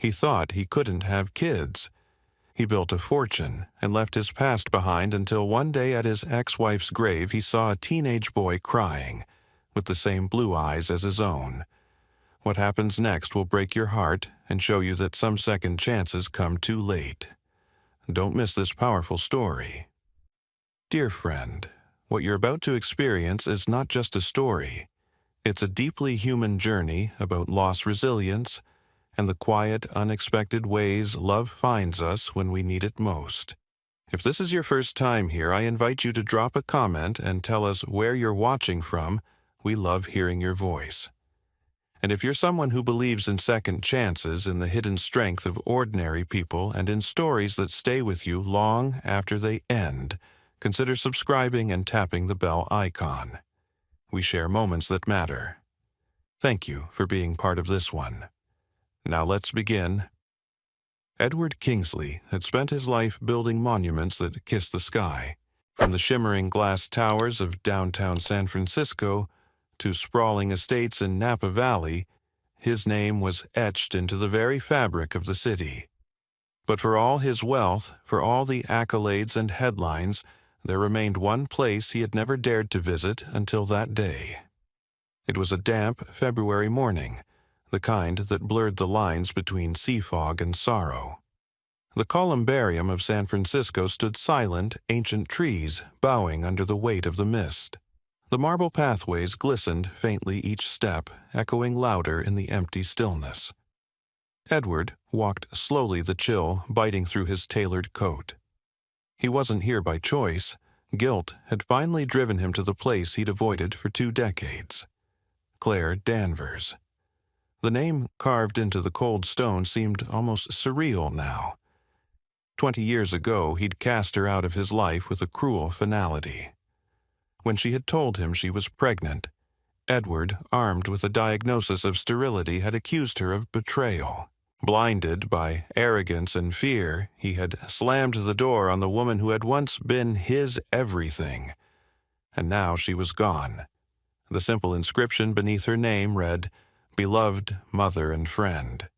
He thought he couldn't have kids. He built a fortune and left his past behind until one day at his ex-wife's grave he saw a teenage boy crying, with the same blue eyes as his own. What happens next will break your heart and show you that some second chances come too late. Don't miss this powerful story. Dear friend, what you're about to experience is not just a story. It's a deeply human journey about lost resilience and the quiet, unexpected ways love finds us when we need it most. If this is your first time here, I invite you to drop a comment and tell us where you're watching from. We love hearing your voice. And if you're someone who believes in second chances, in the hidden strength of ordinary people, and in stories that stay with you long after they end, consider subscribing and tapping the bell icon. We share moments that matter. Thank you for being part of this one. Now let's begin. Edward Kingsley had spent his life building monuments that kiss the sky, from the shimmering glass towers of downtown San Francisco to sprawling estates in Napa Valley. His name was etched into the very fabric of the city. But for all his wealth, for all the accolades and headlines, there remained one place he had never dared to visit until that day. It was a damp February morning, the kind that blurred the lines between sea fog and sorrow. The columbarium of San Francisco stood silent, ancient trees bowing under the weight of the mist. The marble pathways glistened faintly each step, echoing louder in the empty stillness. Edward walked slowly, the chill biting through his tailored coat. He wasn't here by choice. Guilt had finally driven him to the place he'd avoided for 2 decades. Claire Danvers. The name carved into the cold stone seemed almost surreal now. 20 years ago, he'd cast her out of his life with a cruel finality. When she had told him she was pregnant, Edward, armed with a diagnosis of sterility, had accused her of betrayal. Blinded by arrogance and fear, he had slammed the door on the woman who had once been his everything. And now she was gone. The simple inscription beneath her name read, "Beloved mother and friend."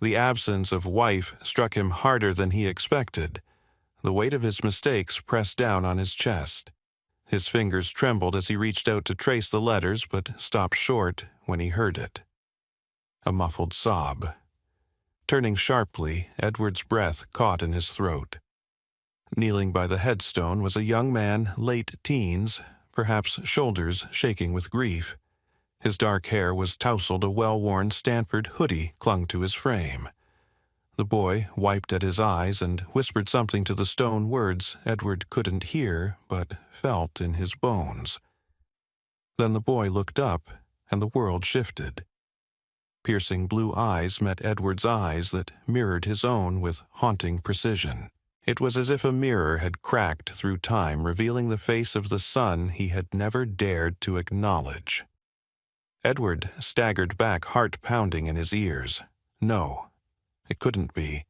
The absence of wife struck him harder than he expected. The weight of his mistakes pressed down on his chest. His fingers trembled as he reached out to trace the letters, but stopped short when he heard it. A muffled sob. Turning sharply, Edward's breath caught in his throat. Kneeling by the headstone was a young man, late teens, perhaps shoulders shaking with grief. His dark hair was tousled, a well-worn Stanford hoodie clung to his frame. The boy wiped at his eyes and whispered something to the stone, words Edward couldn't hear but felt in his bones. Then the boy looked up, and the world shifted. Piercing blue eyes met Edward's eyes that mirrored his own with haunting precision. It was as if a mirror had cracked through time, revealing the face of the son he had never dared to acknowledge. Edward staggered back, heart pounding in his ears. No, it couldn't be.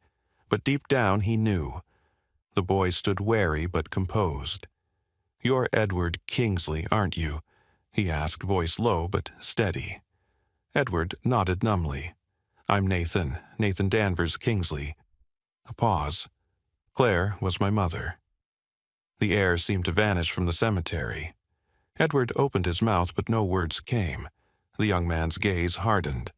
But deep down he knew. The boy stood wary but composed. "You're Edward Kingsley, aren't you?" he asked, voice low but steady. Edward nodded numbly. "I'm Nathan Danvers Kingsley." A pause. "Claire was my mother." The air seemed to vanish from the cemetery. Edward opened his mouth, but no words came. The young man's gaze hardened.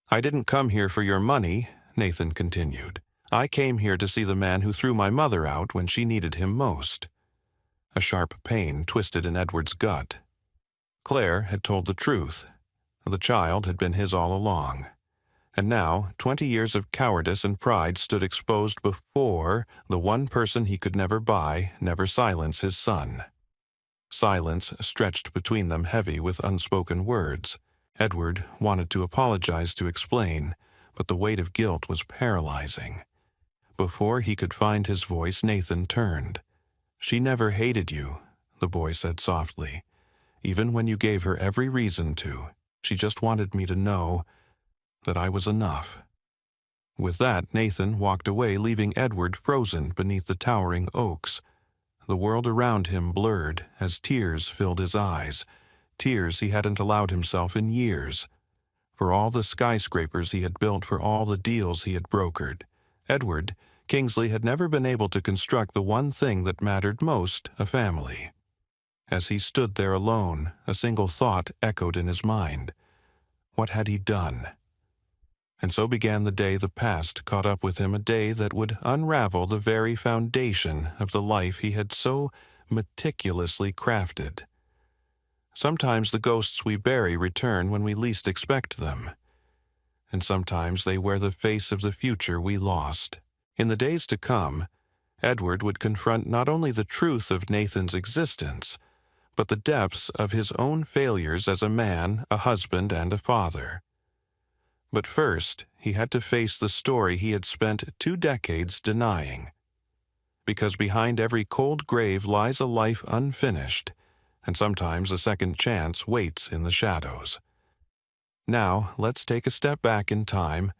"I didn't come here for your money," Nathan continued. "I came here to see the man who threw my mother out when she needed him most." A sharp pain twisted in Edward's gut. Claire had told the truth. The child had been his all along. And now, 20 years of cowardice and pride stood exposed before the one person he could never buy, never silence his son. Silence stretched between them, heavy with unspoken words. Edward wanted to apologize, to explain, but the weight of guilt was paralyzing. Before he could find his voice, Nathan turned. "She never hated you," the boy said softly, "even when you gave her every reason to. She just wanted me to know that I was enough." With that, Nathan walked away, leaving Edward frozen beneath the towering oaks. The world around him blurred as tears filled his eyes, tears he hadn't allowed himself in years. for all the skyscrapers he had built, for all the deals he had brokered. Edward Kingsley had never been able to construct the one thing that mattered most, a family. As he stood there alone, a single thought echoed in his mind. What had he done? And so began the day the past caught up with him, a day that would unravel the very foundation of the life he had so meticulously crafted. Sometimes the ghosts we bury return when we least expect them, and sometimes they wear the face of the future we lost. In the days to come, Edward would confront not only the truth of Nathan's existence, but the depths of his own failures as a man, a husband, and a father. But first, he had to face the story he had spent 2 decades denying. Because behind every cold grave lies a life unfinished, and sometimes a second chance waits in the shadows. Now, let's take a step back in time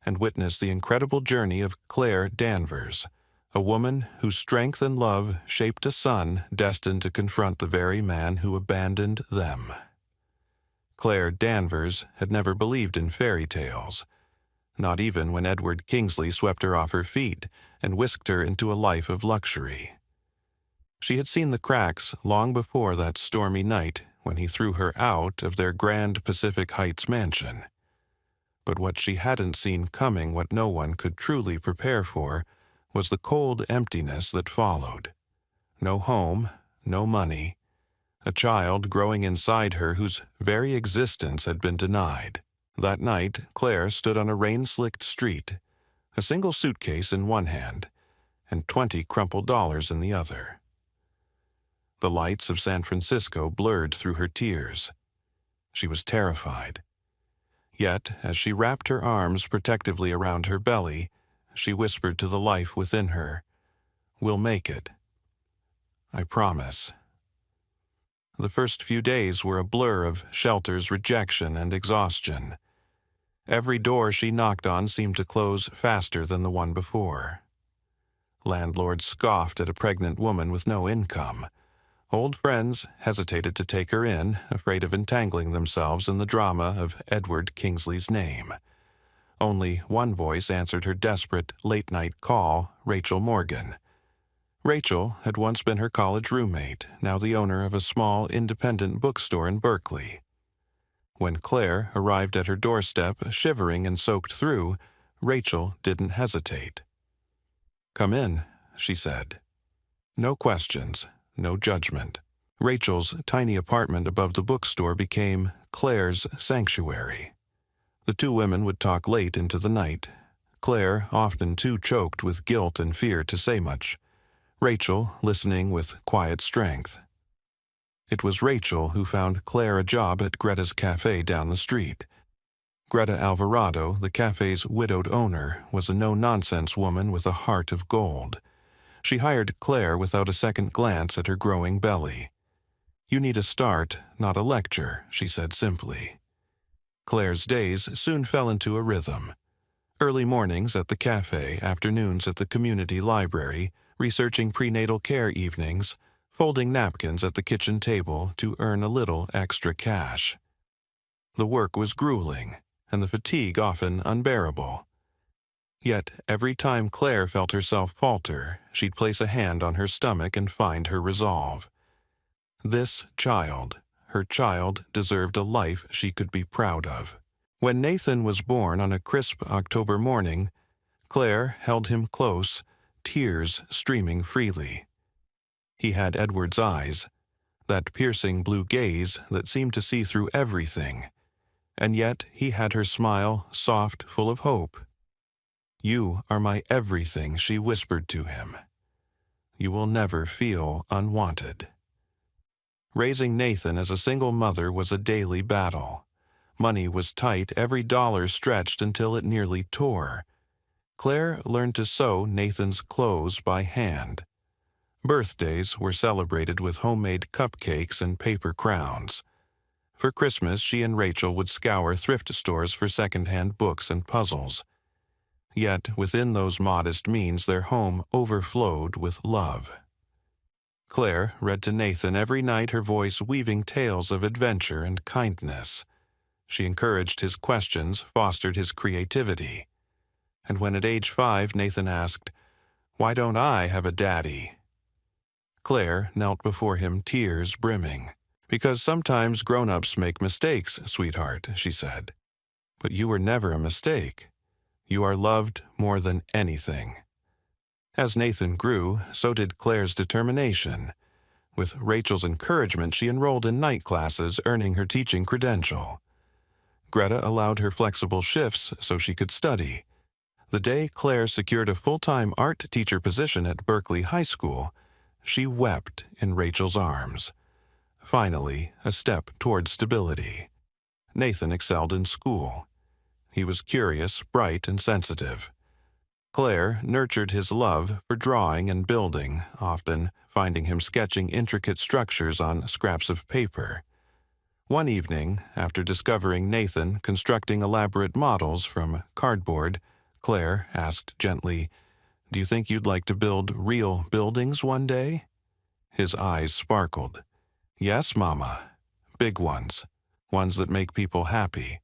and witness the incredible journey of Claire Danvers, a woman whose strength and love shaped a son destined to confront the very man who abandoned them. Claire Danvers had never believed in fairy tales, not even when Edward Kingsley swept her off her feet and whisked her into a life of luxury. She had seen the cracks long before that stormy night when he threw her out of their grand Pacific Heights mansion. But what she hadn't seen coming, what no one could truly prepare for, was the cold emptiness that followed. No home, no money, a child growing inside her whose very existence had been denied. That night, Claire stood on a rain-slicked street, a single suitcase in one hand and 20 crumpled dollars in the other. The lights of San Francisco blurred through her tears. She was terrified. Yet, as she wrapped her arms protectively around her belly, she whispered to the life within her, "We'll make it. I promise." The first few days were a blur of shelters, rejection, and exhaustion. Every door she knocked on seemed to close faster than the one before. Landlords scoffed at a pregnant woman with no income. Old friends hesitated to take her in, afraid of entangling themselves in the drama of Edward Kingsley's name. Only one voice answered her desperate late-night call, Rachel Morgan. Rachel had once been her college roommate, now the owner of a small independent bookstore in Berkeley. When Claire arrived at her doorstep, shivering and soaked through, Rachel didn't hesitate. "Come in," she said. No questions, no judgment. Rachel's tiny apartment above the bookstore became Claire's sanctuary. The two women would talk late into the night, Claire often too choked with guilt and fear to say much, Rachel listening with quiet strength. It was Rachel who found Claire a job at Greta's cafe down the street. Greta Alvarado, the cafe's widowed owner, was a no-nonsense woman with a heart of gold. She hired Claire without a second glance at her growing belly. "You need a start, not a lecture," she said simply. Claire's days soon fell into a rhythm. Early mornings at the cafe, afternoons at the community library, researching prenatal care evenings, folding napkins at the kitchen table to earn a little extra cash. The work was grueling, and the fatigue often unbearable. Yet every time Claire felt herself falter, she'd place a hand on her stomach and find her resolve. This child, her child, deserved a life she could be proud of. When Nathan was born on a crisp October morning, Claire held him close, tears streaming freely. He had Edward's eyes, that piercing blue gaze that seemed to see through everything, and yet he had her smile, soft, full of hope. "You are my everything," she whispered to him. "You will never feel unwanted." Raising Nathan as a single mother was a daily battle. Money was tight, every dollar stretched until it nearly tore. Claire learned to sew Nathan's clothes by hand. Birthdays were celebrated with homemade cupcakes and paper crowns. For Christmas, she and Rachel would scour thrift stores for second-hand books and puzzles. Yet, within those modest means, their home overflowed with love. Claire read to Nathan every night, her voice weaving tales of adventure and kindness. She encouraged his questions, fostered his creativity. And when at age 5 Nathan asked, "Why don't I have a daddy?" Claire knelt before him, tears brimming. "Because sometimes grown-ups make mistakes, sweetheart," she said. "But you were never a mistake. You are loved more than anything." As Nathan grew, so did Claire's determination. With Rachel's encouragement, she enrolled in night classes, earning her teaching credential. Greta allowed her flexible shifts so she could study. The day Claire secured a full-time art teacher position at Berkeley High School, she wept in Rachel's arms. Finally, a step toward stability. Nathan excelled in school. He was curious, bright, and sensitive. Claire nurtured his love for drawing and building, often finding him sketching intricate structures on scraps of paper. One evening, after discovering Nathan constructing elaborate models from cardboard, Claire asked gently, "Do you think you'd like to build real buildings one day?" His eyes sparkled. "Yes, Mama. Big ones. Ones that make people happy."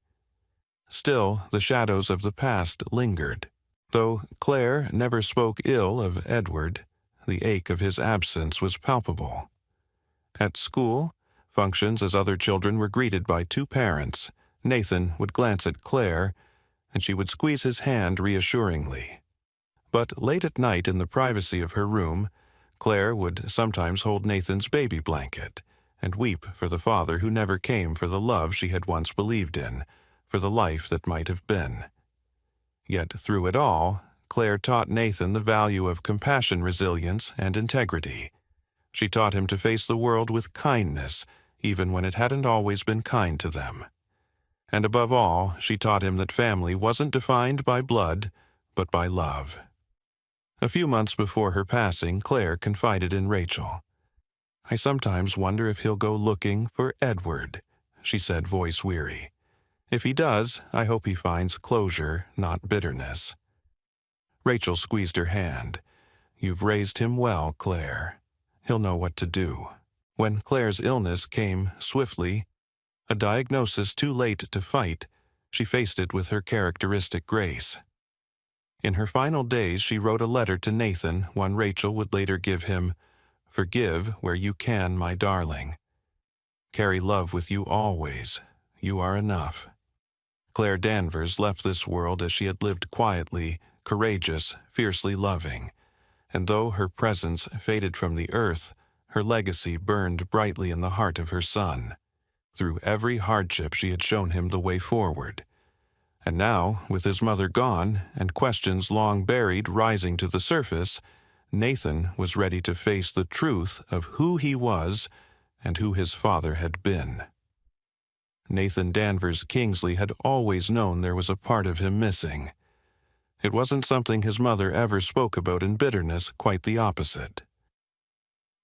Still, the shadows of the past lingered. Though Claire never spoke ill of Edward, the ache of his absence was palpable. At school, functions as other children were greeted by 2 parents, Nathan would glance at Claire, and she would squeeze his hand reassuringly. But late at night in the privacy of her room, Claire would sometimes hold Nathan's baby blanket and weep for the father who never came for the love she had once believed in, for the life that might have been. Yet through it all, Claire taught Nathan the value of compassion, resilience, and integrity. She taught him to face the world with kindness, even when it hadn't always been kind to them. And above all, she taught him that family wasn't defined by blood, but by love. A few months before her passing, Claire confided in Rachel. "I sometimes wonder if he'll go looking for Edward," she said, voice weary. "If he does, I hope he finds closure, not bitterness." Rachel squeezed her hand. "You've raised him well, Claire. He'll know what to do." When Claire's illness came swiftly, a diagnosis too late to fight, she faced it with her characteristic grace. In her final days, she wrote a letter to Nathan, one Rachel would later give him, "Forgive where you can, my darling. Carry love with you always. You are enough." Claire Danvers left this world as she had lived quietly, courageous, fiercely loving. And though her presence faded from the earth, her legacy burned brightly in the heart of her son. Through every hardship, she had shown him the way forward. And now, with his mother gone and questions long buried rising to the surface, Nathan was ready to face the truth of who he was and who his father had been. Nathan Danvers Kingsley had always known there was a part of him missing. It wasn't something his mother ever spoke about in bitterness, quite the opposite.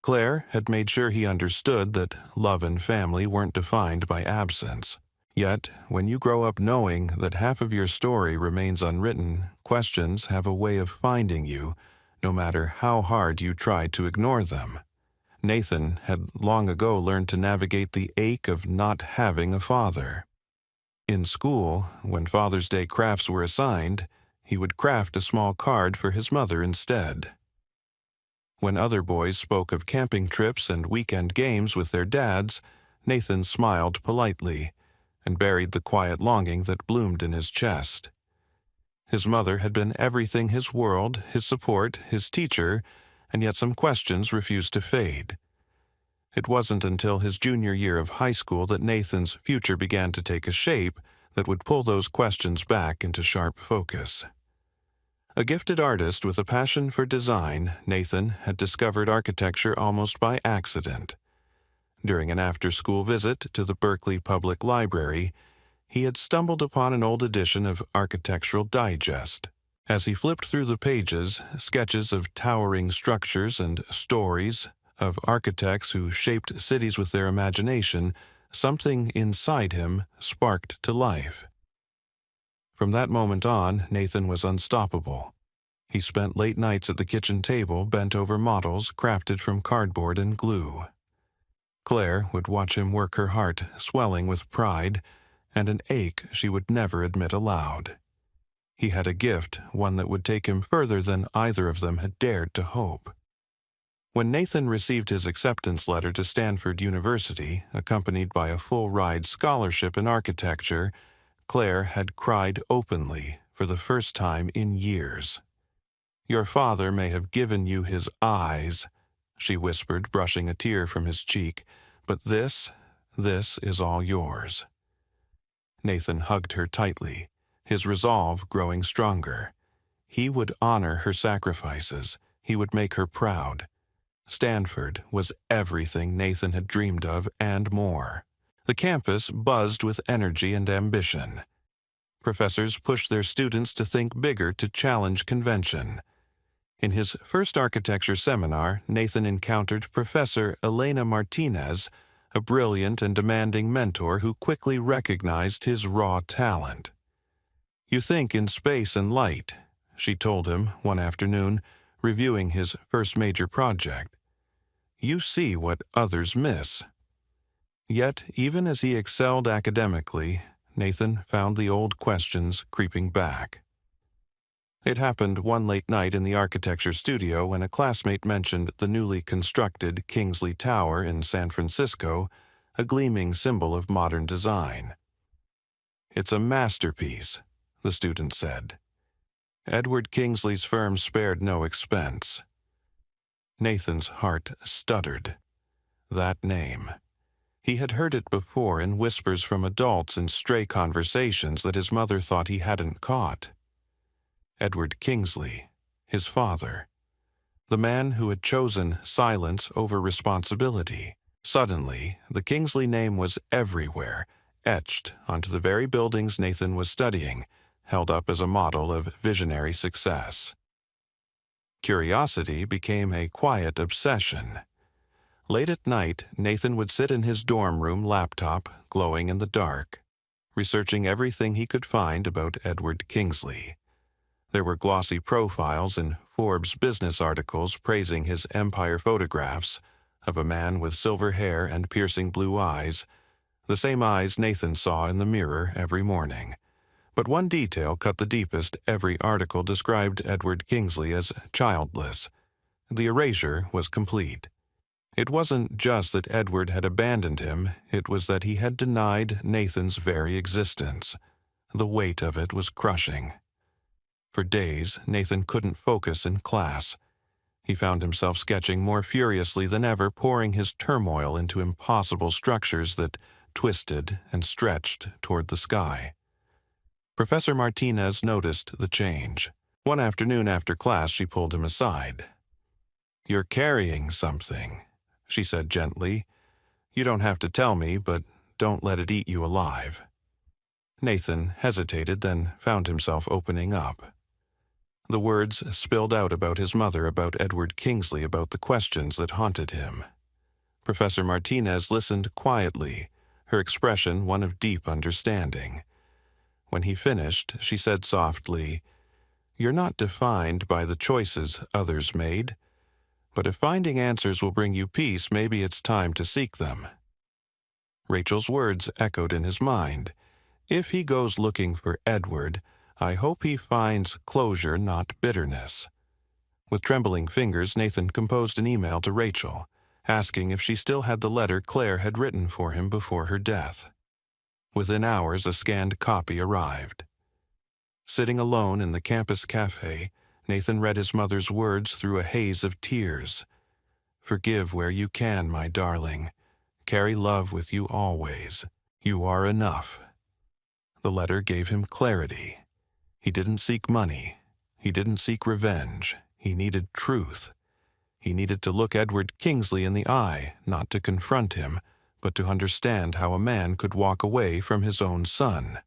Claire had made sure he understood that love and family weren't defined by absence. Yet, when you grow up knowing that half of your story remains unwritten, questions have a way of finding you, no matter how hard you try to ignore them. Nathan had long ago learned to navigate the ache of not having a father. In school, when Father's Day crafts were assigned, he would craft a small card for his mother instead. When other boys spoke of camping trips and weekend games with their dads, Nathan smiled politely and buried the quiet longing that bloomed in his chest. His mother had been everything: his world, his support, his teacher, and yet some questions refused to fade. It wasn't until his junior year of high school that Nathan's future began to take a shape that would pull those questions back into sharp focus. A gifted artist with a passion for design, Nathan had discovered architecture almost by accident. During an after-school visit to the Berkeley Public Library, he had stumbled upon an old edition of Architectural Digest. As he flipped through the pages, sketches of towering structures and stories of architects who shaped cities with their imagination, something inside him sparked to life. From that moment on, Nathan was unstoppable. He spent late nights at the kitchen table bent over models crafted from cardboard and glue. Claire would watch him work, her heart swelling with pride, and an ache she would never admit aloud. He had a gift, one that would take him further than either of them had dared to hope. When Nathan received his acceptance letter to Stanford University, accompanied by a full-ride scholarship in architecture, Claire had cried openly for the first time in years. "Your father may have given you his eyes," she whispered, brushing a tear from his cheek, "but this is all yours." Nathan hugged her tightly, his resolve growing stronger. He would honor her sacrifices. He would make her proud. Stanford was everything Nathan had dreamed of and more. The campus buzzed with energy and ambition. Professors pushed their students to think bigger, to challenge convention. In his first architecture seminar, Nathan encountered Professor Elena Martinez, a brilliant and demanding mentor who quickly recognized his raw talent. "You think in space and light," she told him one afternoon, reviewing his first major project. "You see what others miss." Yet, even as he excelled academically, Nathan found the old questions creeping back. It happened one late night in the architecture studio when a classmate mentioned the newly constructed Kingsley Tower in San Francisco, a gleaming symbol of modern design. "It's a masterpiece," the student said. Edward Kingsley's firm spared no expense. Nathan's heart stuttered. That name. He had heard it before in whispers from adults in stray conversations that his mother thought he hadn't caught. Edward Kingsley, his father. The man who had chosen silence over responsibility. Suddenly, the Kingsley name was everywhere, etched onto the very buildings Nathan was studying, held up as a model of visionary success. Curiosity became a quiet obsession. Late at night, Nathan would sit in his dorm room laptop, glowing in the dark, researching everything he could find about Edward Kingsley. There were glossy profiles in Forbes business articles praising his empire photographs of a man with silver hair and piercing blue eyes, the same eyes Nathan saw in the mirror every morning. But one detail cut the deepest. Every article described Edward Kingsley as childless. The erasure was complete. It wasn't just that Edward had abandoned him, it was that he had denied Nathan's very existence. The weight of it was crushing. For days, Nathan couldn't focus in class. He found himself sketching more furiously than ever, pouring his turmoil into impossible structures that twisted and stretched toward the sky. Professor Martinez noticed the change. One afternoon after class, she pulled him aside. "You're carrying something," she said gently. "You don't have to tell me, but don't let it eat you alive." Nathan hesitated, then found himself opening up. The words spilled out about his mother, about Edward Kingsley, about the questions that haunted him. Professor Martinez listened quietly, her expression one of deep understanding. When he finished, she said softly, "You're not defined by the choices others made, but if finding answers will bring you peace, maybe it's time to seek them." Rachel's words echoed in his mind. "If he goes looking for Edward, I hope he finds closure, not bitterness." With trembling fingers, Nathan composed an email to Rachel, asking if she still had the letter Claire had written for him before her death. Within hours, a scanned copy arrived. Sitting alone in the campus cafe, Nathan read his mother's words through a haze of tears. "Forgive where you can, my darling. Carry love with you always. You are enough." The letter gave him clarity. He didn't seek money. He didn't seek revenge. He needed truth. He needed to look Edward Kingsley in the eye, not to confront him, but to understand how a man could walk away from his own son.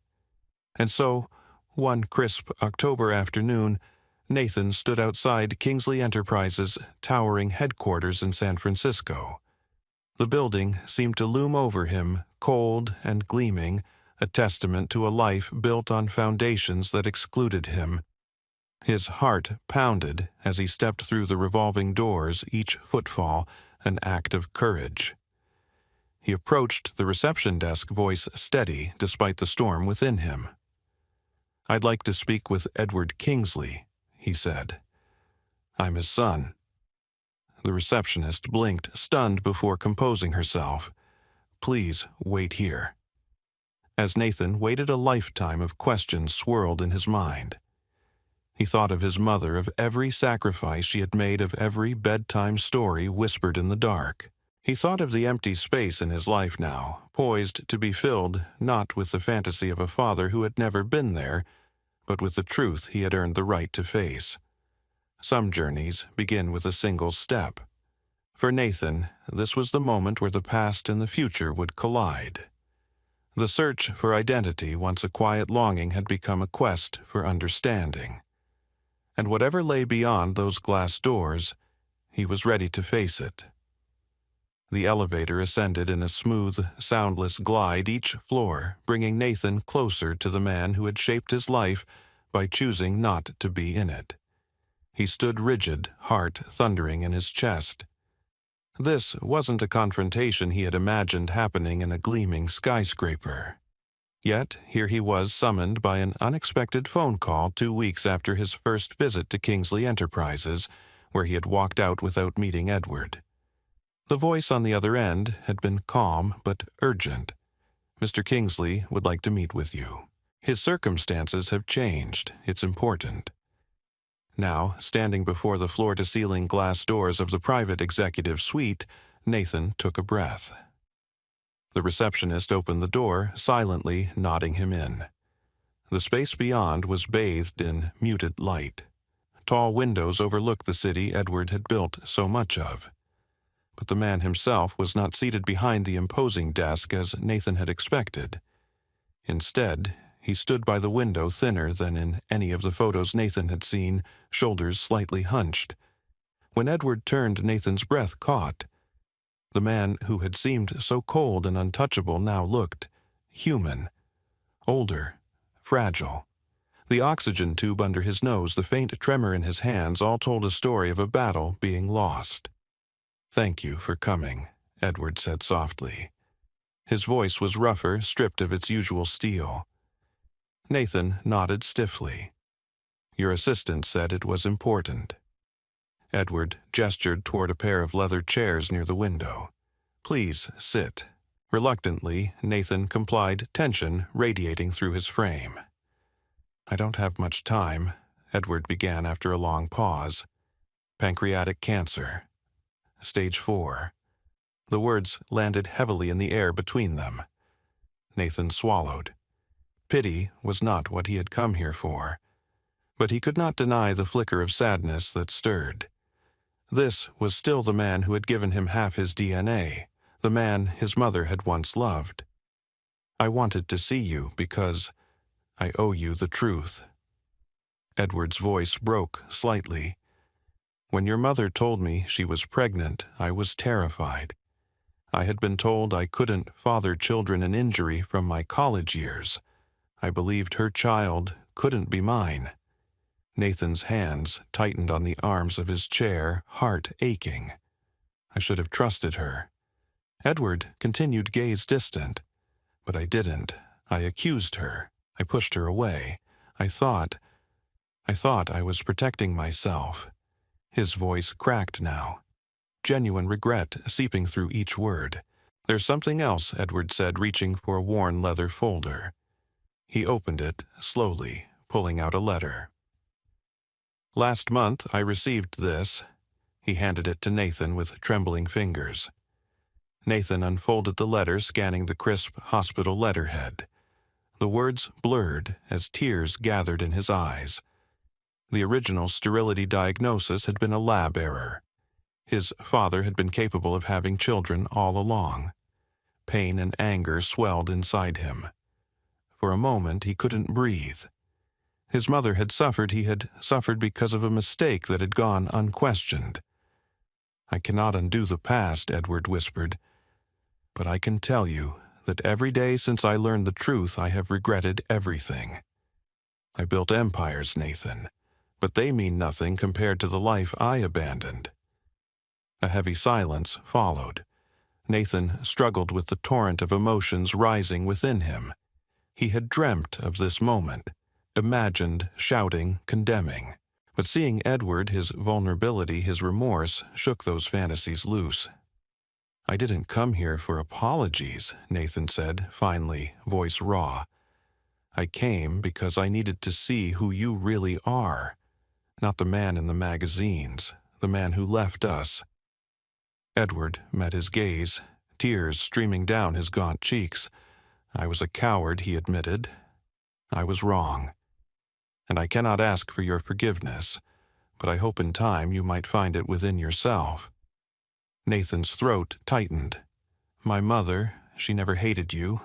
And so, one crisp October afternoon, Nathan stood outside Kingsley Enterprises' towering headquarters in San Francisco. The building seemed to loom over him, cold and gleaming, a testament to a life built on foundations that excluded him. His heart pounded as he stepped through the revolving doors, each footfall an act of courage. He approached the reception desk, voice steady despite the storm within him. "I'd like to speak with Edward Kingsley," he said. "I'm his son." The receptionist blinked, stunned, before composing herself. "Please wait here." As Nathan waited, a lifetime of questions swirled in his mind. He thought of his mother, of every sacrifice she had made, of every bedtime story whispered in the dark. He thought of the empty space in his life now, poised to be filled not with the fantasy of a father who had never been there, but with the truth he had earned the right to face. Some journeys begin with a single step. For Nathan, this was the moment where the past and the future would collide. The search for identity, once a quiet longing, had become a quest for understanding. And whatever lay beyond those glass doors, he was ready to face it. The elevator ascended in a smooth, soundless glide, each floor bringing Nathan closer to the man who had shaped his life by choosing not to be in it. He stood rigid, heart thundering in his chest. This wasn't a confrontation he had imagined happening in a gleaming skyscraper. Yet here he was, summoned by an unexpected phone call 2 weeks after his first visit to Kingsley Enterprises, where he had walked out without meeting Edward. The voice on the other end had been calm but urgent. "Mr. Kingsley would like to meet with you. His circumstances have changed. It's important." Now, standing before the floor-to-ceiling glass doors of the private executive suite, Nathan took a breath. The receptionist opened the door, silently nodding him in. The space beyond was bathed in muted light. Tall windows overlooked the city Edward had built so much of. But the man himself was not seated behind the imposing desk as Nathan had expected. Instead, he stood by the window, thinner than in any of the photos Nathan had seen, shoulders slightly hunched. When Edward turned, Nathan's breath caught. The man who had seemed so cold and untouchable now looked human, older, fragile. The oxygen tube under his nose, the faint tremor in his hands, all told a story of a battle being lost. "Thank you for coming," Edward said softly. His voice was rougher, stripped of its usual steel. Nathan nodded stiffly. "Your assistant said it was important." Edward gestured toward a pair of leather chairs near the window. "Please sit." Reluctantly, Nathan complied, tension radiating through his frame. "I don't have much time," Edward began after a long pause. "Pancreatic cancer. Stage 4. The words landed heavily in the air between them. Nathan swallowed. Pity was not what he had come here for. But he could not deny the flicker of sadness that stirred. This was still the man who had given him half his DNA, the man his mother had once loved. "I wanted to see you because I owe you the truth." Edward's voice broke slightly. "When your mother told me she was pregnant, I was terrified. I had been told I couldn't father children in injury from my college years. I believed her child couldn't be mine." Nathan's hands tightened on the arms of his chair, heart aching. "I should have trusted her." Edward continued, gaze distant. "But I didn't. I accused her. I pushed her away. I thought I was protecting myself." His voice cracked now, genuine regret seeping through each word. "There's something else," Edward said, reaching for a worn leather folder. He opened it, slowly, pulling out a letter. "Last month I received this." He handed it to Nathan with trembling fingers. Nathan unfolded the letter, scanning the crisp hospital letterhead. The words blurred as tears gathered in his eyes. The original sterility diagnosis had been a lab error. His father had been capable of having children all along. Pain and anger swelled inside him. For a moment he couldn't breathe. His mother had suffered. He had suffered because of a mistake that had gone unquestioned. "I cannot undo the past," Edward whispered. "But I can tell you that every day since I learned the truth I have regretted everything. I built empires, Nathan, but they mean nothing compared to the life I abandoned." A heavy silence followed. Nathan struggled with the torrent of emotions rising within him. He had dreamt of this moment, imagined shouting, condemning. But seeing Edward, his vulnerability, his remorse, shook those fantasies loose. "I didn't come here for apologies," Nathan said, finally, voice raw. "I came because I needed to see who you really are. Not the man in the magazines, the man who left us." Edward met his gaze, tears streaming down his gaunt cheeks. "I was a coward," he admitted. "I was wrong. And I cannot ask for your forgiveness, but I hope in time you might find it within yourself." Nathan's throat tightened. "My mother, she never hated you,"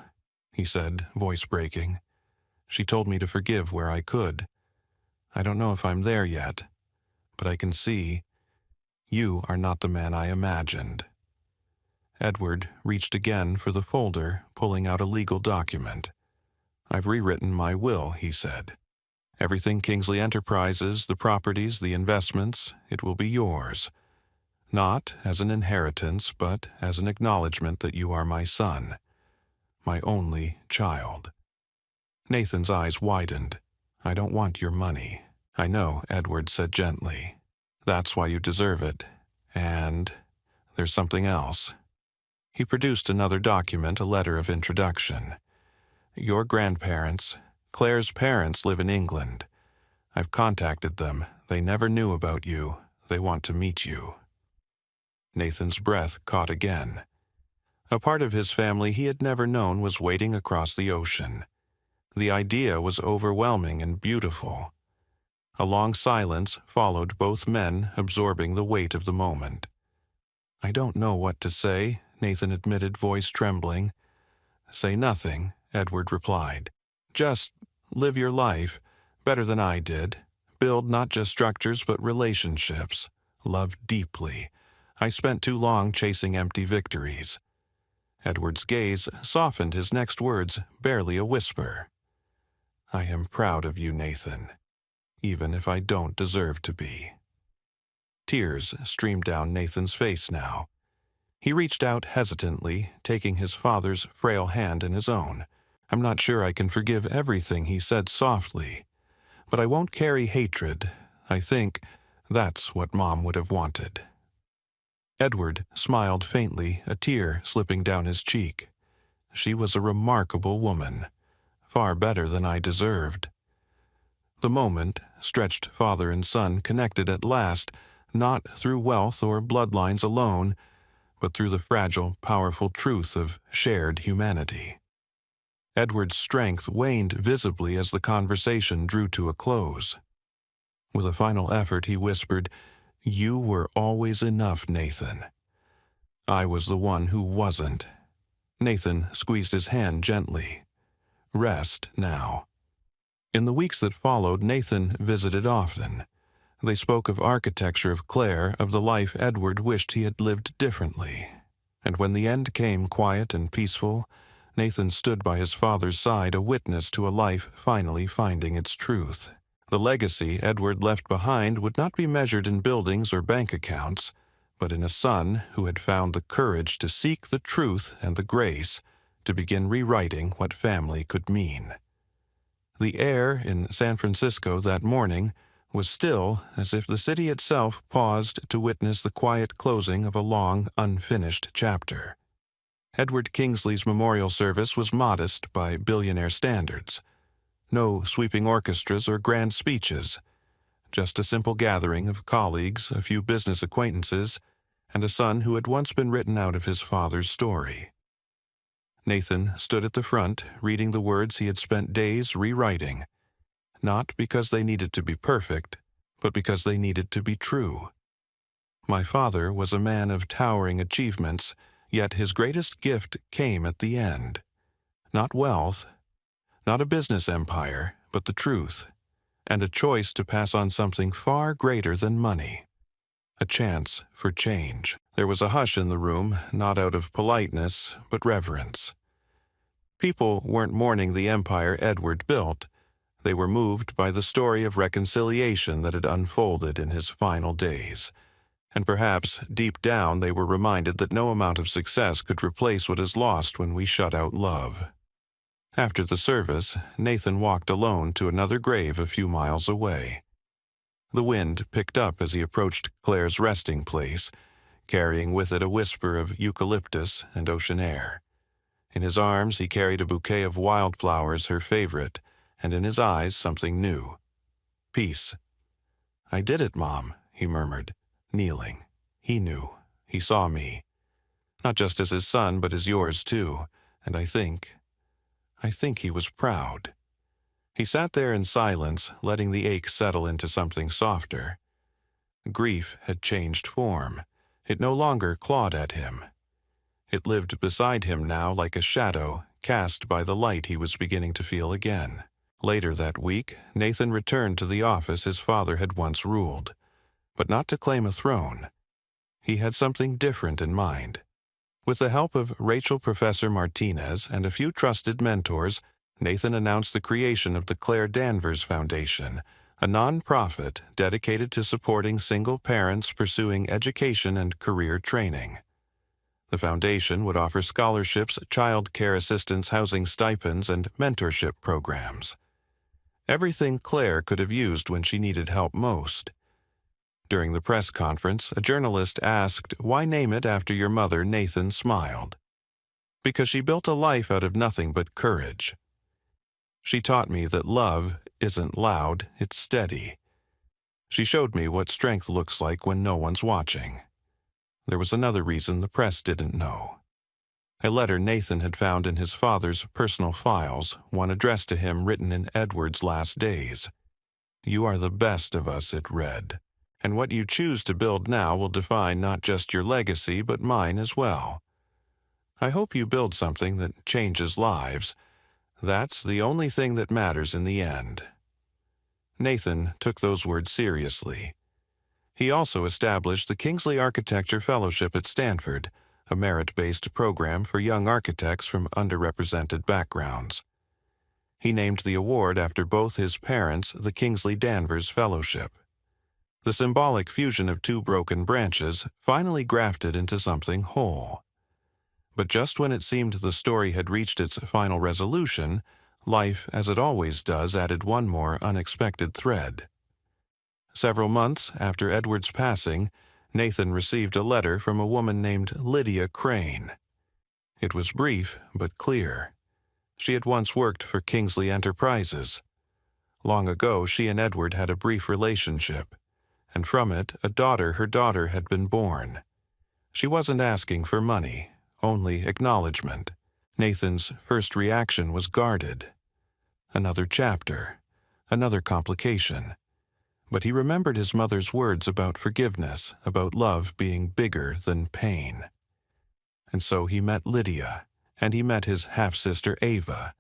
he said, voice breaking. "She told me to forgive where I could. I don't know if I'm there yet, but I can see you are not the man I imagined." Edward reached again for the folder, pulling out a legal document. "I've rewritten my will," he said. "Everything Kingsley Enterprises, the properties, the investments, it will be yours. Not as an inheritance, but as an acknowledgement that you are my son, my only child." Nathan's eyes widened. "I don't want your money." "I know," Edward said gently. "That's why you deserve it. And there's something else." He produced another document, a letter of introduction. "Your grandparents, Claire's parents, live in England. I've contacted them. They never knew about you. They want to meet you." Nathan's breath caught again. A part of his family he had never known was waiting across the ocean. The idea was overwhelming and beautiful. A long silence followed, both men absorbing the weight of the moment. "I don't know what to say," Nathan admitted, voice trembling. "Say nothing," Edward replied. "Just live your life, better than I did. Build not just structures but relationships. Love deeply. I spent too long chasing empty victories." Edward's gaze softened, his next words barely a whisper. "I am proud of you, Nathan, even if I don't deserve to be." Tears streamed down Nathan's face now. He reached out hesitantly, taking his father's frail hand in his own. "I'm not sure I can forgive everything," he said softly, "but I won't carry hatred. I think that's what Mom would have wanted." Edward smiled faintly, a tear slipping down his cheek. "She was a remarkable woman, far better than I deserved." The moment, stretched father and son connected at last, not through wealth or bloodlines alone, but through the fragile, powerful truth of shared humanity. Edward's strength waned visibly as the conversation drew to a close. With a final effort, he whispered, "You were always enough, Nathan. I was the one who wasn't." Nathan squeezed his hand gently. "Rest now." In the weeks that followed, Nathan visited often. They spoke of architecture of Claire, of the life Edward wished he had lived differently. And when the end came quiet and peaceful, Nathan stood by his father's side, a witness to a life finally finding its truth. The legacy Edward left behind would not be measured in buildings or bank accounts, but in a son who had found the courage to seek the truth and the grace to begin rewriting what family could mean. The air in San Francisco that morning was still, as if the city itself paused to witness the quiet closing of a long, unfinished chapter. Edward Kingsley's memorial service was modest by billionaire standards. No sweeping orchestras or grand speeches, just a simple gathering of colleagues, a few business acquaintances, and a son who had once been written out of his father's story. Nathan stood at the front, reading the words he had spent days rewriting, not because they needed to be perfect, but because they needed to be true. "My father was a man of towering achievements, yet his greatest gift came at the end. Not wealth, not a business empire, but the truth, and a choice to pass on something far greater than money. A chance for change." There was a hush in the room, not out of politeness, but reverence. People weren't mourning the empire Edward built. They were moved by the story of reconciliation that had unfolded in his final days. And perhaps, deep down, they were reminded that no amount of success could replace what is lost when we shut out love. After the service, Nathan walked alone to another grave a few miles away. The wind picked up as he approached Claire's resting place, carrying with it a whisper of eucalyptus and ocean air. In his arms he carried a bouquet of wildflowers, her favorite, and in his eyes something new. Peace. "I did it, Mom," he murmured, kneeling. He knew. He saw me. Not just as his son, but as yours too, and I think he was proud. He sat there in silence, letting the ache settle into something softer. Grief had changed form. It no longer clawed at him. It lived beside him now like a shadow, cast by the light he was beginning to feel again. Later that week, Nathan returned to the office his father had once ruled, but not to claim a throne. He had something different in mind. With the help of Rachel Professor Martinez and a few trusted mentors, Nathan announced the creation of the Claire Danvers Foundation, a non-profit dedicated to supporting single parents pursuing education and career training. The foundation would offer scholarships, child care assistance, housing stipends, and mentorship programs. Everything Claire could have used when she needed help most. During the press conference, a journalist asked, "Why name it after your mother?" Nathan smiled. "Because she built a life out of nothing but courage. She taught me that love isn't loud, it's steady. She showed me what strength looks like when no one's watching." There was another reason the press didn't know. A letter Nathan had found in his father's personal files, one addressed to him written in Edward's last days. "You are the best of us," it read, "and what you choose to build now will define not just your legacy but mine as well. I hope you build something that changes lives. That's the only thing that matters in the end." Nathan took those words seriously. He also established the Kingsley Architecture Fellowship at Stanford, a merit-based program for young architects from underrepresented backgrounds. He named the award after both his parents the Kingsley Danvers Fellowship. The symbolic fusion of two broken branches finally grafted into something whole. But just when it seemed the story had reached its final resolution, life, as it always does, added one more unexpected thread. Several months after Edward's passing, Nathan received a letter from a woman named Lydia Crane. It was brief but clear. She had once worked for Kingsley Enterprises. Long ago, she and Edward had a brief relationship, and from it, her daughter had been born. She wasn't asking for money, only acknowledgement. Nathan's first reaction was guarded. Another chapter, another complication. But he remembered his mother's words about forgiveness, about love being bigger than pain. And so he met Lydia, and he met his half-sister Ava.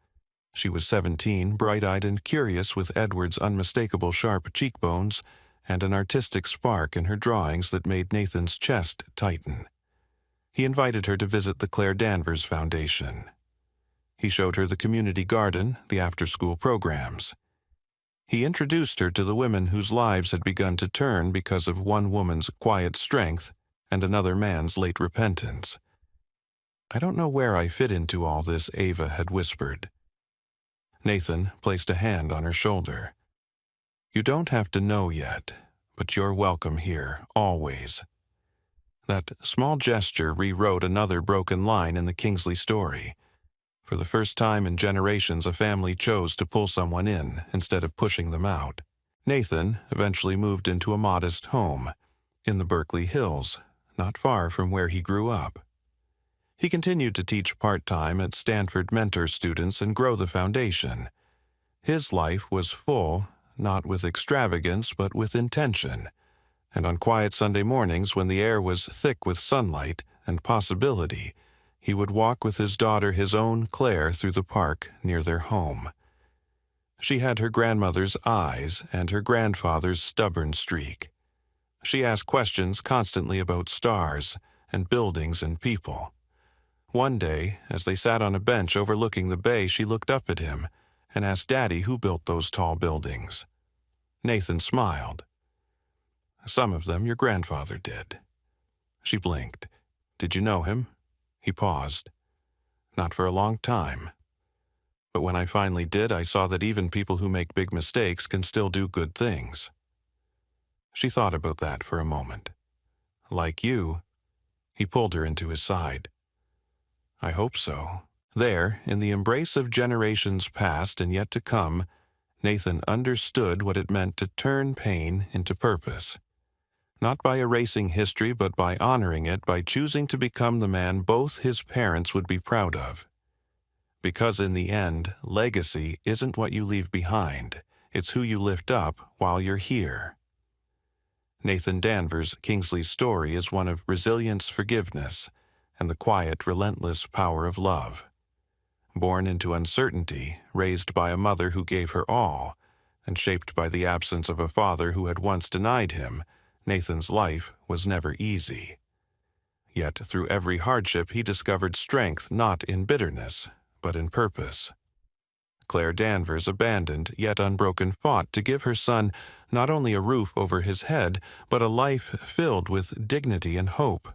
She was 17, bright-eyed and curious, with Edward's unmistakable sharp cheekbones and an artistic spark in her drawings that made Nathan's chest tighten. He invited her to visit the Claire Danvers Foundation. He showed her the community garden, the after-school programs. He introduced her to the women whose lives had begun to turn because of one woman's quiet strength and another man's late repentance. "I don't know where I fit into all this," Ava had whispered. Nathan placed a hand on her shoulder. "You don't have to know yet, but you're welcome here, always." That small gesture rewrote another broken line in the Kingsley story. For the first time in generations, a family chose to pull someone in instead of pushing them out. Nathan eventually moved into a modest home in the Berkeley Hills, not far from where he grew up. He continued to teach part-time at Stanford, mentor students, and grow the foundation. His life was full, not with extravagance, but with intention. And on quiet Sunday mornings, when the air was thick with sunlight and possibility, he would walk with his daughter, his own Claire, through the park near their home. She had her grandmother's eyes and her grandfather's stubborn streak. She asked questions constantly about stars and buildings and people. One day, as they sat on a bench overlooking the bay, she looked up at him and asked Daddy who built those tall buildings. Nathan smiled. Some of them your grandfather did." She blinked. "Did you know him?" He paused. "Not for a long time. But when I finally did, I saw that even people who make big mistakes can still do good things." She thought about that for a moment. "Like you." He pulled her into his side. "I hope so." There, in the embrace of generations past and yet to come, Nathan understood what it meant to turn pain into purpose. Not by erasing history, but by honoring it, by choosing to become the man both his parents would be proud of. Because in the end, legacy isn't what you leave behind, it's who you lift up while you're here. Nathan Danvers' Kingsley's story is one of resilience, forgiveness, and the quiet, relentless power of love. Born into uncertainty, raised by a mother who gave her all, and shaped by the absence of a father who had once denied him, Nathan's life was never easy. Yet through every hardship he discovered strength not in bitterness, but in purpose. Claire Danvers abandoned yet unbroken fought to give her son not only a roof over his head, but a life filled with dignity and hope.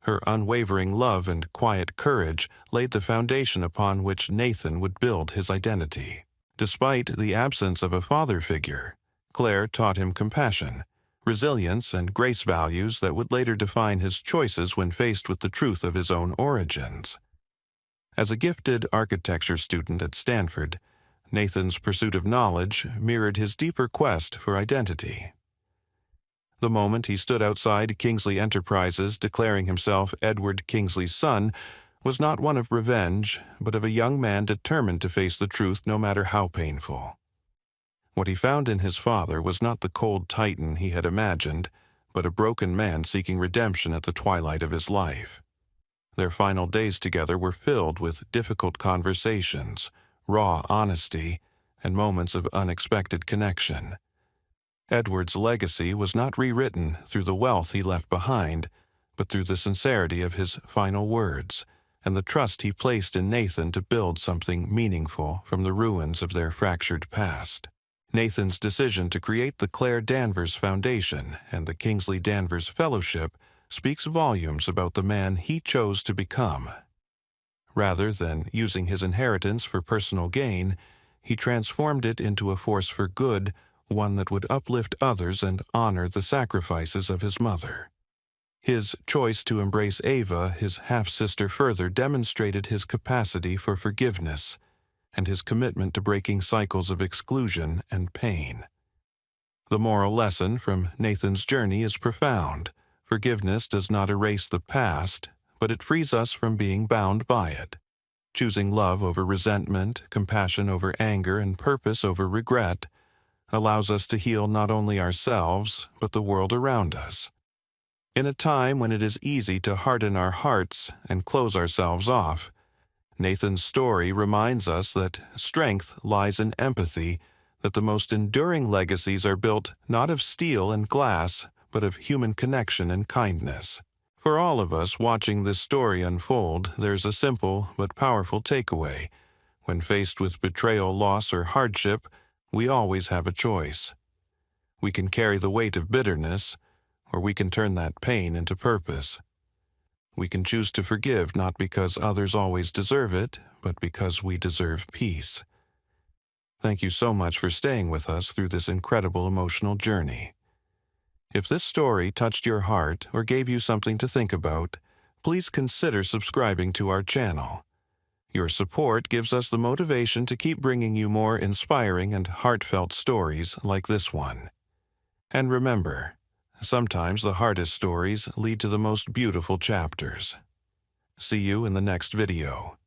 Her unwavering love and quiet courage laid the foundation upon which Nathan would build his identity. Despite the absence of a father figure, Claire taught him compassion, resilience, and grace values that would later define his choices when faced with the truth of his own origins. As a gifted architecture student at Stanford, Nathan's pursuit of knowledge mirrored his deeper quest for identity. The moment he stood outside Kingsley Enterprises declaring himself Edward Kingsley's son was not one of revenge, but of a young man determined to face the truth no matter how painful. What he found in his father was not the cold titan he had imagined, but a broken man seeking redemption at the twilight of his life. Their final days together were filled with difficult conversations, raw honesty, and moments of unexpected connection. Edward's legacy was not rewritten through the wealth he left behind, but through the sincerity of his final words and the trust he placed in Nathan to build something meaningful from the ruins of their fractured past. Nathan's decision to create the Claire Danvers Foundation and the Kingsley Danvers Fellowship speaks volumes about the man he chose to become. Rather than using his inheritance for personal gain, he transformed it into a force for good, one that would uplift others and honor the sacrifices of his mother. His choice to embrace Ava, his half-sister, further demonstrated his capacity for forgiveness and his commitment to breaking cycles of exclusion and pain. The moral lesson from Nathan's journey is profound. Forgiveness does not erase the past, but it frees us from being bound by it. Choosing love over resentment, compassion over anger, and purpose over regret allows us to heal not only ourselves, but the world around us. In a time when it is easy to harden our hearts and close ourselves off, Nathan's story reminds us that strength lies in empathy, that the most enduring legacies are built not of steel and glass, but of human connection and kindness. For all of us watching this story unfold, there's a simple but powerful takeaway. When faced with betrayal, loss, or hardship, we always have a choice. We can carry the weight of bitterness, or we can turn that pain into purpose. We can choose to forgive not because others always deserve it, but because we deserve peace. Thank you so much for staying with us through this incredible emotional journey. If this story touched your heart or gave you something to think about, please consider subscribing to our channel. Your support gives us the motivation to keep bringing you more inspiring and heartfelt stories like this one. And remember, sometimes the hardest stories lead to the most beautiful chapters. See you in the next video.